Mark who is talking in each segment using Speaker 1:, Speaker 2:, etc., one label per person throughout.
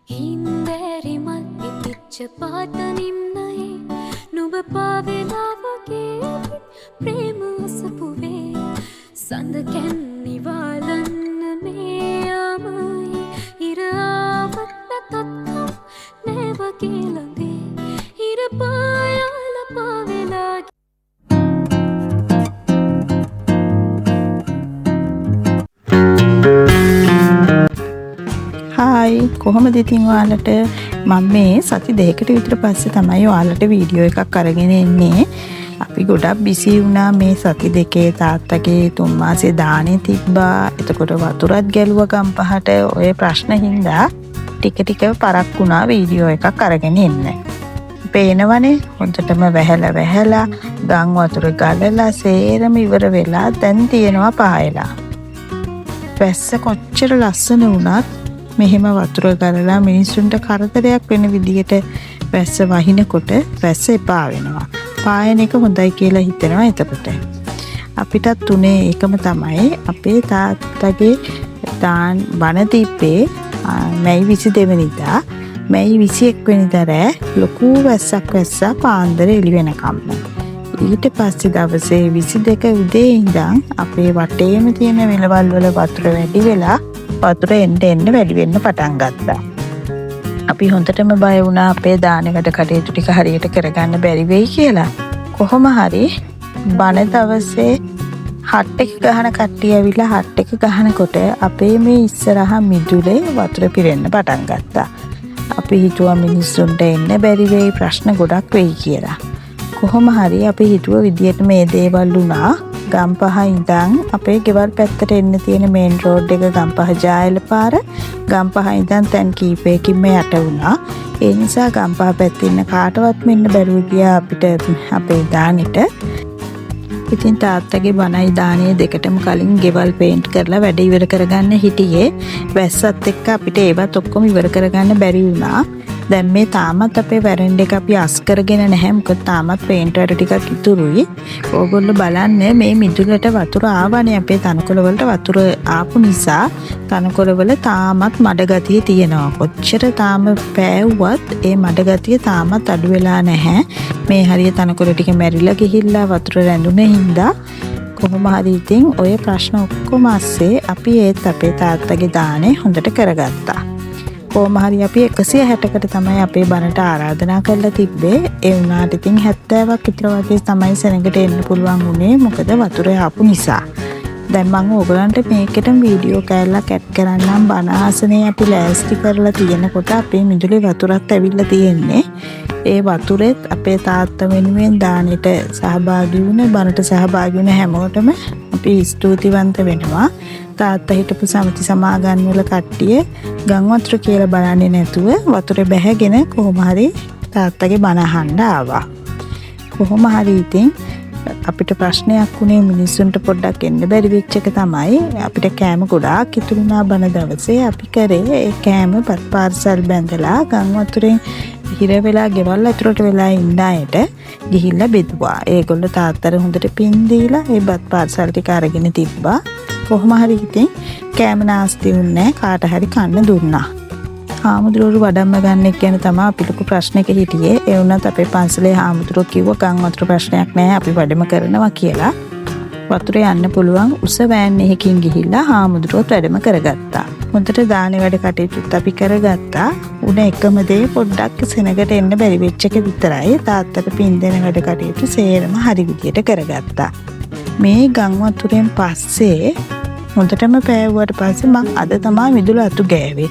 Speaker 1: හින්දෑරි මල් ඉතිච්ච පාට නිම්නයේ නුඹ පාවෙලා වගේ ප්‍රේම අසපුවේ සඳ කැන්නිවාලන්න මේ ආමයි ඉර ආවත් නැතත්කම් නෑ වගේ ළඟේ ඉර පායාල පාවෙලා
Speaker 2: හායි කොහොමද ඉතින් ඔයාලට මම මේ සති දෙකකට විතර පස්සේ තමයි ඔයාලට වීඩියෝ එකක් අරගෙන එන්නේ. අපි ගොඩක් බිසි වුණා මේ සති දෙකේ තාත්තගේ 3 මාසේ දානේ තිබ්බා. එතකොට වතුරත් ගැලුවා ගම්පහට. ඔය ප්‍රශ්න හින්දා ටික ටික පරක් වුණා වීඩියෝ එකක් අරගෙන එන්න. පේනවනේ හොඳටම වැහැලා ගම් වතුර ගලලා සේරම ඉවර වෙලා දැන් තියෙනවා පායලා. වැස්ස කොච්චර ලස්සන වුණත් මෙහෙම වතුර ගලලා මිනිස්සුන්ට කරදරයක් වෙන විදිහට වැස්ස වහිනකොට වැස්ස එපා වෙනවා. පායන එක හොඳයි කියලා හිතෙනවා. එතකොට අපිටත් තුනේ ඒකම තමයි. අපේ තාත්තගේ බණ තිබ්බේ මැයි 22 වෙනිදා මැයි 21 වෙනිදා රෑ ලොකු වැස්සක් වැස්සා පාන්දර එළි වෙනකම්. ඊට පස්සේ දවසේ 22 උදේ ඉඳන් අපේ වටේම තියෙන මෙලවල් වල වතුර වැඩි වෙලා වතුර එන්න වැඩි වෙන්න පටන් ගත්තා. අපි හොඳටම බය වුණා අපේ දානේ වැඩ කටයුතු ටික හරියට කරගන්න බැරි වෙයි කියලා. කොහොම හරි බණ දවසේ හට් එක ගහන කට්ටිය ඇවිල්ලා හට් එක ගහනකොට අපේ මේ ඉස්සරහා මිදුලේ වතුර පිරෙන්න පටන් ගත්තා. අපි හිතුවා මිනිස්සුන්ට එන්න බැරි වෙයි, ප්‍රශ්න ගොඩක් වෙයි කියලා. කොහොම හරි අපි හිතුව විදියට මේ දේවල් වුණා. ගම්පහ ඉඳන් අපේ ගෙවල් පැත්තට එන්න තියෙන මේන් රෝඩ් එක ගම්පහ ජායල පාර ගම්පහ ඉඳන් තැන් කීපයකින්ම යට වුණා. ඒ නිසා ගම්පහ පැත්තේ ඉන්න කාටවත් මෙන්න බැරුව ගියා අපිට අපේ දානෙට. ඉතින් තාත්තගේ බණයි දානේ දෙකටම කලින් ගෙවල් පේන්ට් කරලා වැඩ ඉවර කරගන්න හිටියේ. වැස්සත් එක්ක අපිට ඒවත් ඔක්කොම ඉවර කරගන්න බැරි වුණා. දැන් මේ තාමත් අපේ වැරෙන්ඩ එක අපි අස් කරගෙන නැහැ. මොකද තාමත් පේන්ට් වැඩ ටිකක් ඉතුරුයි. ඕගොල්ලෝ බලන්න මේ මිදුලට වතුර ආවනේ. අපේ තනකොළ වලට වතුර ආපු නිසා තනකොළ වල තාමත් මඩ ගතිය තියෙනවා. කොච්චර තාම පෑවුවත් ඒ මඩ ගතිය තාමත් අඩු වෙලා නැහැ. මේ හරිය තනකොළ ටික මැරිලා ගිහිල්ලා වතුර රැඳුනේ හින්දා කොහොම හරි ඉතින් ඔය ප්‍රශ්න ඔක්කොම ඇස්සේ අපි ඒත් අපේ තාත්තගේ දානේ හොඳට කරගත්තා. කොහොම හරි අපි 160කට තමයි අපේ බණට ආරාධනා කරලා තිබ්බේ. ඒ වුණාට ඉතින් 70ක් විතර වගේ තමයි සෙනඟට එන්න පුළුවන් වුණේ. මොකද වතුර ආපු නිසා. දැන් මම ඕගලන්ට මේකටම වීඩියෝ කෑල්ලක් ඇඩ් කරන්නම්. බණ ආසනේ අපි ලෑස්ති කරලා තියෙනකොට අපේ මිදුලේ වතුරත් ඇවිල්ලා තියෙන්නේ. ඒ වතුරෙත් අපේ තාත්තා වෙනුවෙන් දානෙට සහභාගී වුණ බණට සහභාගී වුණ හැමෝටම අපි ස්තුතිවන්ත වෙනවා. තාත්තා හිටපු සමිති සමාගම් වල කට්ටිය ගම් වතුර කියලා බලන්නේ නැතුව වතුරේ බැහැගෙන කොහොම හරි තාත්තගේ බණ අහන්න ආවා. කොහොම හරි ඉතින් අපිට ප්‍රශ්නයක් වුණේ මිනිස්සුන්ට පොඩ්ඩක් එන්න බැරි වෙච්ච එක තමයි. අපිට කෑම ගොඩාක් ඉතුරුනා බණ දවසේ. අපි කරේ ඒ කෑම පත් පාර්සල් බැඳලා ගම් වතුරෙන් හිර වෙලා ගෙවල් ඇතුළට වෙලා ඉන්න අයට ගිහිල්ලා බෙදුවා. ඒගොල්ලෝ තාත්තට හොඳට පින් දීලා ඒ බත් පාර්සල් ටික අරගෙන තිබ්බා. කොහොම හරි ඉතින් කෑම නාස්ති වුණේ කාට හරි කන්න දුන්නා. හාමුදුරුවෝ වඩම්ම ගන්න එක ගැන තමයි අපි ලොකු ප්‍රශ්නයක හිටියේ. ඒ වුණත් අපේ පන්සලේ හාමුදුරුවෝ කිව්වා ගම් වතුර ප්‍රශ්නයක් නැහැ, අපි වැඩම කරනවා කියලා. වතුර යන්න පුළුවන් උස වෑන් එකකින් ගිහිල්ලා හාමුදුරුවෝත් වැඩම කරගත්තා. හොඳට දානේ වැඩ කටයුතුත් අපි කරගත්තා. උන එකම දේ පොඩ්ඩක් සෙනඟට එන්න බැරි වෙච්ච එක විතරයි. තාත්තට පින් දෙන වැඩ කටයුතු සේරම හරි විදියට කරගත්තා. මේ ගම් වතුරෙන් පස්සේ හොඳටම පෑවුවට පස්සේ මම අද තමයි මිදුල අතු ගෑවේ.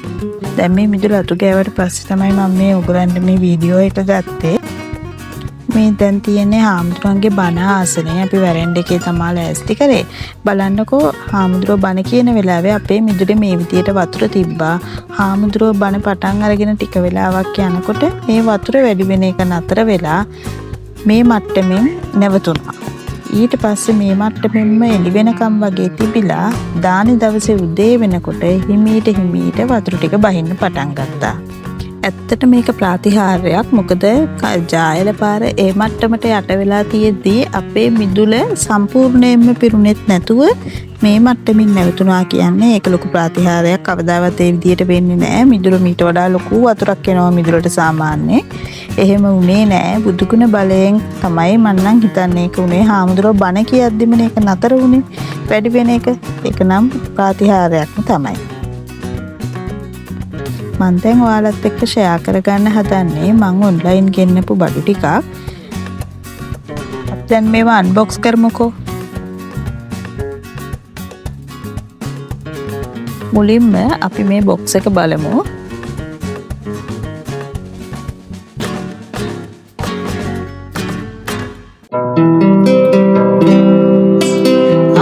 Speaker 2: දැන් මේ මිදුල අතු ගෑවට පස්සේ තමයි මම මේ ඔයගලන්ට මේ වීඩියෝ එක ගත්තේ. මේ දැන් තියෙන්නේ හාමුදුරන්ගේ බණ ආසනේ. අපි වැරෙන්ඩ එකේ තමයි ලෑස්ති කරේ. බලන්නකෝ හාමුදුරුවෝ බණ කියන වෙලාවේ අපේ මිදුලේ මේ විදියට වතුර තිබ්බා. හාමුදුරුවෝ බණ පටන් අරගෙන ටික වෙලාවක් යනකොට මේ වතුර වැඩි වෙන එක නතර වෙලා මේ මට්ටමින් නැවතුණා. ඊට පස්සේ මේ මට්ටමින්ම එළි වෙනකම් වගේ තිබිලා දානේ දවසේ උදේ වෙනකොට හිමීට වතුර ටික බහින්න පටන් ගත්තා. ඇත්තට මේක ප්‍රාතිහාර්යයක්. මොකද ජායල පාර ඒ මට්ටමට යට වෙලා තියෙද්දී අපේ මිදුල සම්පූර්ණයෙන්ම පිරුණෙත් නැතුව මේ මට්ටමින් නැවතුණා කියන්නේ ඒක ලොකු ප්‍රාතිහාර්යයක්. කවදාවත් ඒ විදියට වෙන්නේ නැහැ. මිදුල මීට වඩා ලොකු වතුරක් එනවා මිදුලට සාමාන්‍යයෙන්. එහෙම වුණේ නැහැ. බුදුගුණ බලයෙන් තමයි මම නම් හිතන්නේ ඒක උනේ. හාමුදුරුවෝ බණ කියද්දිම මේක නතර වුණේ. වැඩි වෙන එක. ඒක නම් ප්‍රාතිහාර්යයක්ම තමයි. මම දැන් ඔයාලත් එක්ක ෂෙයා කරගන්න හදන්නේ මම ඔන්ලයින් ගෙන්නපු බඩු ටිකක්. දැන් මේවා අන්බොක්ස් කරමුකෝ. මුලින්ම අපි මේ බොක්ස් එක බලමු.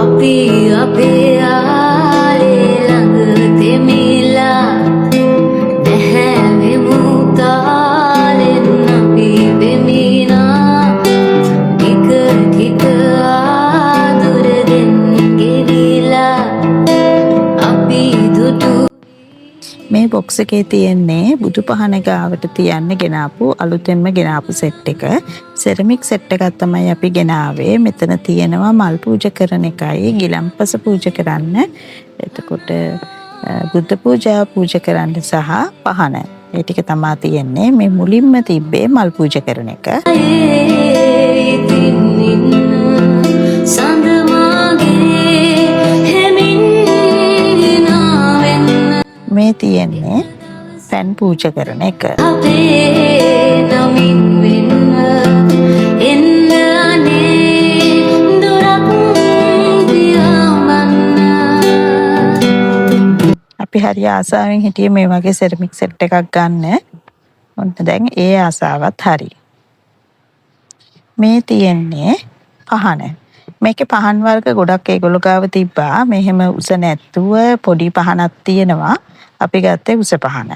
Speaker 1: අපි අපේ ආලේ ළඟ දෙමිලා දැහැවෙමු තාලෙන් අපි වෙමිනා ටික ටික ආදුරෙන් ගෙවිලා අපි දුටු
Speaker 2: මේ බොක්ස් එකේ තියෙන්නේ බුදු පහන ගාවට තියන්න ගෙනාපු අලුතෙන්ම ගෙනාපු සෙට් එක. සෙරමික් සෙට් එකක් තමයි අපි ගෙනාවේ. මෙතන තියෙනවා මල් පූජා කරන එකයි, ගිලම්පස පූජා කරන්න, එතකොට බුද්ධ පූජා පූජා කරන්න සහ පහන. ඒ ටික තමයි තියෙන්නේ. මේ මුලින්ම තිබ්බේ මල් පූජා කරන එක. මේ තියෙන්නේ පැන් පූජා කරන එක. අපි හරි ආසාවෙන් හිටියේ මේ වගේ සෙරමික් සෙට් එකක් ගන්න. ඔන්න දැන් ඒ ආසාවත් හරි. මේ තියෙන්නේ පහන. මේකේ පහන් වර්ග ගොඩක් ඒගොල්ලෝ ගාව තිබ්බා. මෙහෙම උස නැත්තුව පොඩි පහනක් තියෙනවා. අපි ගත්තේ උස පහන.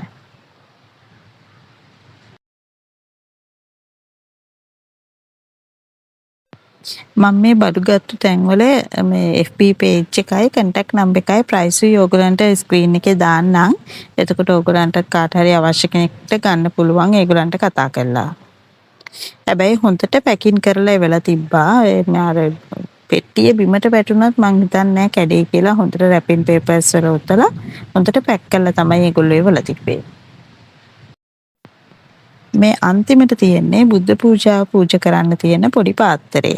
Speaker 2: මම මේ බඩු ගත්තු තැන්වල මේ FB page එකයි contact number එකයි price ඔයගලන්ට screen එකේ දාන්නම්. එතකොට ඔයගලන්ට කාට හරි අවශ්‍ය කෙනෙක්ට ගන්න පුළුවන් ඒගොල්ලන්ට කතා කරලා. හැබැයි හොඳට පැකින් කරලා එවලා තිබ්බා. අර පෙට්ටිය බිමට වැටුණත් මං හිතන්නේ නැහැ කැඩේ කියලා. හොඳට රැපින් පේපර්ස් වල ඔතලා හොඳට පැක් කරලා තමයි ඒගොල්ලෝ එවලා තිබ්බේ. මේ අන්තිමට තියෙන්නේ බුද්ධ පූජා පූජා කරන්න තියෙන පොඩි පාත්‍රය.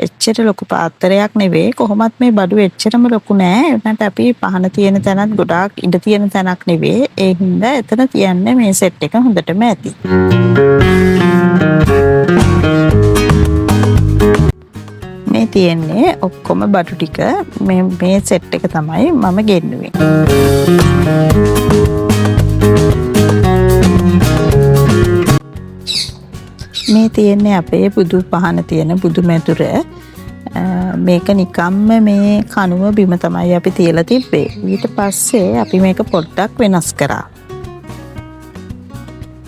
Speaker 2: එච්චර ලොකු පාත්‍රයක් නෙවෙයි. කොහොමත් මේ බඩු එච්චරම ලොකු නෑ. ඒකට අපි පහන තියෙන තැනත් ගොඩාක් ඉඳ තියෙන තැනක් නෙවෙයි. ඒ හින්දා එතන තියන්නේ මේ සෙට් එක හොඳටම ඇති. මේ තියෙන්නේ ඔක්කොම බඩු ටික. මේ සෙට් එක තමයි මම ගෙන්නුවේ. මේ තියෙන්නේ අපේ බුදු පහන තියෙන බුදු මැදුර. මේක නිකම්ම මේ කණුව බිම තමයි අපි තියලා තිබ්බේ. ඊට පස්සේ අපි මේක පොඩ්ඩක් වෙනස් කරා.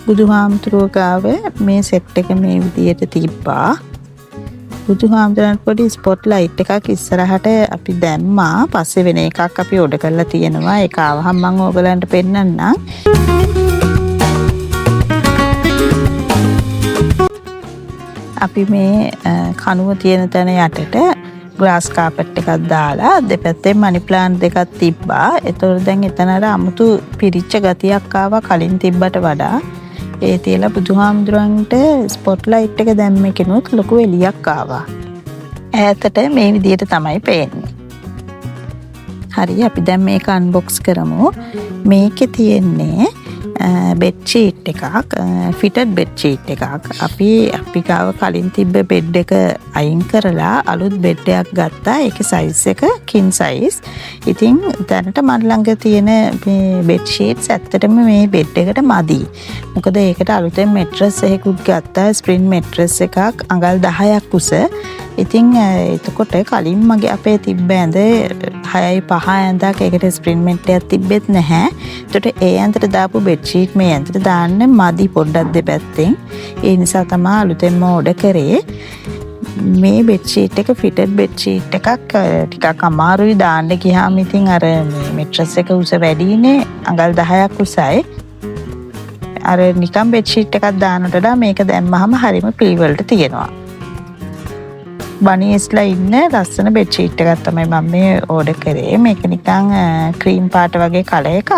Speaker 2: බුදුහාමුදුරුවෝ ගාව මේ සෙට් එක මේ විදියට තිබ්බා. බුදුහාමුදුරන්ට පොඩි ස්පොට් ලයිට් එකක් ඉස්සරහට අපි දැම්මා. පස්සේ වෙන එකක් අපි ඕඩර් කරලා තියෙනවා. ඒක ආවහම මම ඕගලන්ට පෙන්නන්නම්. අපි මේ කණුව තියෙන තැන යටට ග්‍රාස් කාපට් එකක් දාලා දෙපැත්තෙන් මනි ප්ලාන්ට් දෙකක් තිබ්බා. ඒතකොට දැන් එතන අර අමුතු පිරිච්ච ගතියක් ආවා කලින් තිබ්බට වඩා. ඒ තියලා බුදුහාමුදුරන්ට ස්පොට් ලයිට් එක දැම්මකිනුත් ලොකු එළියක් ආවා. ඈතට මේ විදියට තමයි පේන්නේ. හරි අපි දැන් මේක අන්බොක්ස් කරමු. මේකේ තියෙන්නේ බෙඩ් ෂීට් එකක්, ෆිටඩ් බෙඩ් ෂීට් එකක්. අපි ගාව කලින් තිබ්බ බෙඩ් එක අයින් කරලා අලුත් බෙඩ් එකක් ගත්තා. ඒකේ සයිස් එක කින් සයිස්. ඉතින් දැනට මන් ළඟ තියෙන මේ බෙඩ් ෂීට්ස් ඇත්තටම මේ බෙඩ් එකට මදි. මොකද ඒකට අලුතෙන් මැට්‍රස් එකකුත් ගත්තා. ස්ප්‍රින් මැට්‍රස් එකක් අඟල් 10ක් උස. ඉතින් එතකොට කලින් මගේ අපේ තිබ්බ ඇඳ 6.5 ඇඳක් ඒකට ස්ප්‍රින් මැට් එකක් තිබ්බෙත් නැහැ. ඒකට ඒ ඇඳට දාපු බෙඩ් ෂීට් මේ ඇඳට දාන්න මදි පොඩ්ඩක් දෙපැත්තෙන්. ඒ නිසා තමයි අලුතෙන්ම ඕඩර් කරේ. මේ බෙඩ් ෂීට් එක ෆිටඩ් බෙඩ් ෂීට් එකක් ටිකක් අමාරුයි දාන්න ගියාම. ඉතින් අර මේ මැට්‍රස් එක උස වැඩිනේ අඟල් 10ක් උසයි. අර නිකම් බෙඩ් ෂීට් එකක් දානට වඩා මේක දැම්මහම හරිම ප්‍රීවල්ට තියෙනවා. බනීස්ලා ඉන්න ලස්සන බෙඩ් ෂීට් එකක් තමයි මම මේ ඕඩර් කරේ. මේක නිකන් ක්‍රීම් පාට වගේ කලර් එකක්.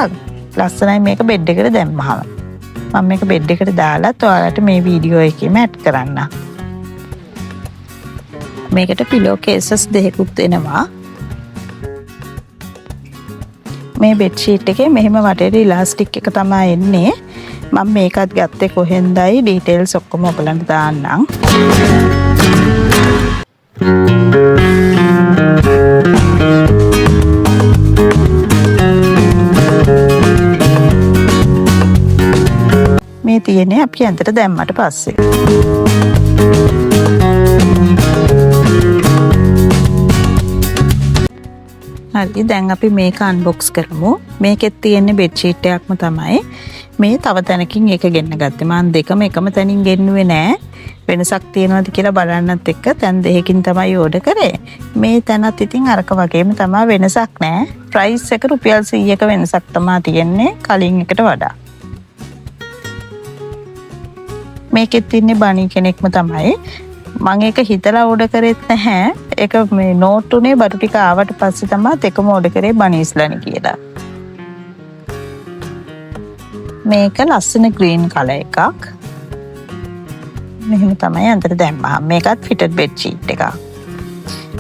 Speaker 2: ලස්සනයි මේක බෙඩ් එකට දැම්මහම. මම මේක බෙඩ් එකට දාලත් ඔයාලට මේ වීඩියෝ එකේම ඇඩ් කරන්න. මේකට පිලෝ කේසස් දෙකකුත් එනවා. මේ බෙඩ් ෂීට් එකේ මෙහෙම වටේට ඉලාස්ටික් එක තමයි එන්නේ. මම මේකත් ගත්තේ කොහෙන්දයි ඩීටේල්ස් ඔක්කොම ඔයගලන්ට දාන්නම්. මේ තියෙන්නේ අපි ඇඳට දැම්මට පස්සේ. හරි දැන් අපි මේක අන්බොක්ස් කරමු. මේකෙත් තියෙන්නේ බෙඩ් ෂීට් එකක්ම තමයි. මේ තව තැනකින් එක ගෙන්න ගත්තේ. මම දෙකම එකම තැනින් ගෙන්නුවේ නෑ. වෙනසක් තියෙනවද කියලා බලන්නත් එක්ක තැන් දෙකකින් තමයි ඕඩර් කරේ. මේ තැනත් ඉතින් අරක වගේම තමයි වෙනසක් නෑ. ප්‍රයිස් එක රුපියල් 100ක වෙනසක් තමයි තියෙන්නේ කලින් එකට වඩා. මේකෙත් ඉන්නේ බණී කෙනෙක්ම තමයි. මම ඒක හිතලා ඕඩර් කරෙත් නැහැ. ඒක මේ නෝට් උනේ බඩු ටික ආවට පස්සේ තමයි දෙකම ඕඩර් කරේ බනීස්ලානේ කියලා. මේක ලස්සන ග්‍රීන් කලර් එකක්. මෙහෙම තමයි අතට දැම්මා. මේකත් ෆිටඩ් බෙඩ් ෂීට් එකක්.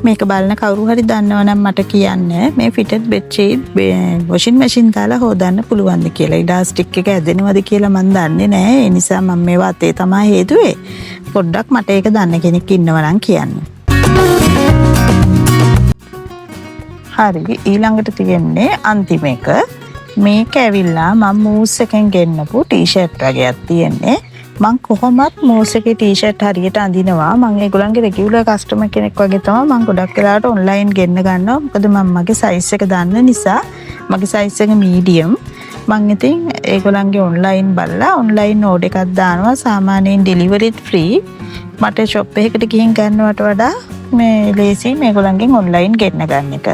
Speaker 2: මේක බලන කවුරු හරි දන්නවනම් මට කියන්න මේ fitted bed sheet washing machine දාලා හොදන්න පුළුවන්ද කියලා. ඉලාස්ටික් එක ඇදෙනවද කියලා මම දන්නේ නැහැ. ඒ නිසා මම මේවා අතේ තමයි හේතුවේ. පොඩ්ඩක් මට ඒක දන්න කෙනෙක් ඉන්නවා නම් කියන්න. හරි ඊළඟට තියෙන්නේ අන්තිම එක. මේක ඇවිල්ලා මම මූස් එකෙන් ගෙන්නපු ටී-ෂර්ට් වගේක් තියෙන්නේ. මම කොහොමත් මූස් එකේ ටී-ෂර්ට් හරියට අඳිනවා. මම ඒගොල්ලන්ගේ රෙගියුලර් කස්ටමර් කෙනෙක් වගේ තමයි. මම ගොඩක් වෙලාවට ඔන්ලයින් ගෙන්න ගන්නවා. මොකද මම මගේ සයිස් එක දන්න නිසා. මගේ සයිස් එක මීඩියම්. මම ඉතින් ඒගොල්ලන්ගේ ඔන්ලයින් බලලා ඔන්ලයින් ඕඩර් එකක් දානවා. සාමාන්‍යයෙන් ඩෙලිවරිත් ෆ්‍රී. මට ෂොප් එකකට ගිහින් ගන්නවට වඩා මේ ලේසි මේගොල්ලන්ගෙන් ඔන්ලයින් ගෙන්න ගන්න එක.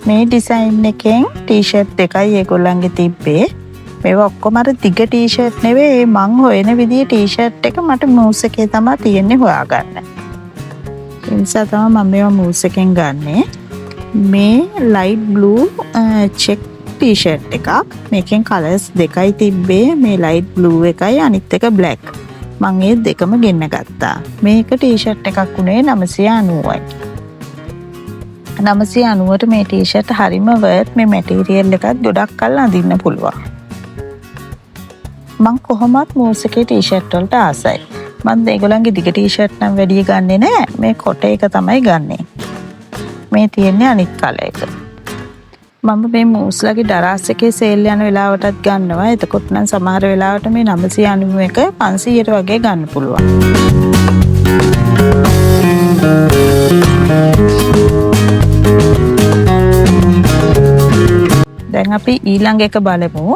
Speaker 2: මේ ඩිසයින් එකෙන් ටී-ෂර්ට් දෙකයි ඒගොල්ලන්ගේ තිබ්බේ. මේවා ඔක්කොම අර දිග ටී-ෂර්ට් නෙවෙයි. මං හොයන විදිහේ ටී-ෂර්ට් එක මට මූස් එකේ තමයි තියෙන්නේ හොයාගන්න. ඒ නිසා තමයි මම මේවා මූස් එකෙන් ගන්නෙ. මේ ලයිට් බ්ලූ චෙක් ටී-ෂර්ට් එකක්. මේකෙන් කලර්ස් දෙකයි තිබ්බේ. මේ ලයිට් බ්ලූ එකයි අනිත් එක බ්ලැක්. මම ඒ දෙකම ගෙන්න ගත්තා. මේක ටී-ෂර්ට් එකක් උනේ 990යි. 990ට මේ ටී-ෂර්ට් හරිම වර්ත්. මේ මැටීරියල් එකත් ගොඩක් කල් අඳින්න පුළුවන්. මං කොහොමත් මූස් එකේ ටී-ෂර්ට් වලට ආසයි. මම ඒගොල්ලන්ගේ දිග ටී-ෂර්ට් නම් වැඩි ගන්නෙ නෑ. මේ කොට එක තමයි ගන්නෙ. මේ තියෙන්නේ අනිත් කලර් එක. මම මේ මූස්ලාගේ දරාස් එකේ සේල් යන වෙලාවටත් ගන්නවා. එතකොට නම් සමහර වෙලාවට මේ 990 එක 500ට වගේ ගන්න පුළුවන්. දැන් අපි ඊළඟ එක බලමු.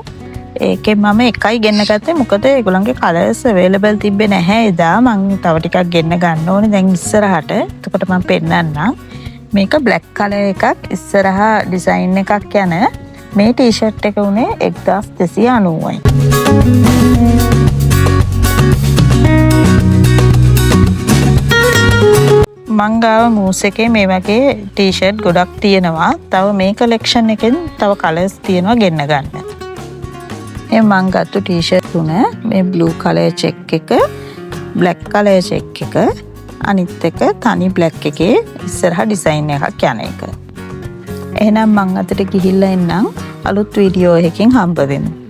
Speaker 2: ඒකේ මම එකයි ගෙන්න ගත්තේ. මොකද ඒගොල්ලන්ගේ කලර්ස් අවైలබල් තිබ්බේ නැහැ එදා. මම තව ටිකක් ගෙන්න ගන්න ඕනේ දැන් ඉස්සරහට. එතකොට මම පෙන්නන්නම්. මේක බ්ලැක් කලර් එකක් ඉස්සරහා ඩිසයින් එකක් යන මේ ටී-ෂර්ට් එක උනේ 1290යි. මං ගාව මූස් එකේ මේ වගේ ටී-ෂර්ට් ගොඩක් තියෙනවා. තව මේ කලෙක්ෂන් එකෙන් තව කලර්ස් තියෙනවා ගෙන්න ගන්න. මේ මං ගත්තු ටී-ෂර්ට් තුන මේ බ්ලූ කලර් චෙක් එක, බ්ලැක් කලර් චෙක් එක, අනිත් එක තනි බ්ලැක් එකේ ඉස්සරහා ඩිසයින් එකක් යන එක. එහෙනම් මං අතට ගිහිල්ලා එන්නම්. අලුත් වීඩියෝ එකකින් හම්බ වෙමු.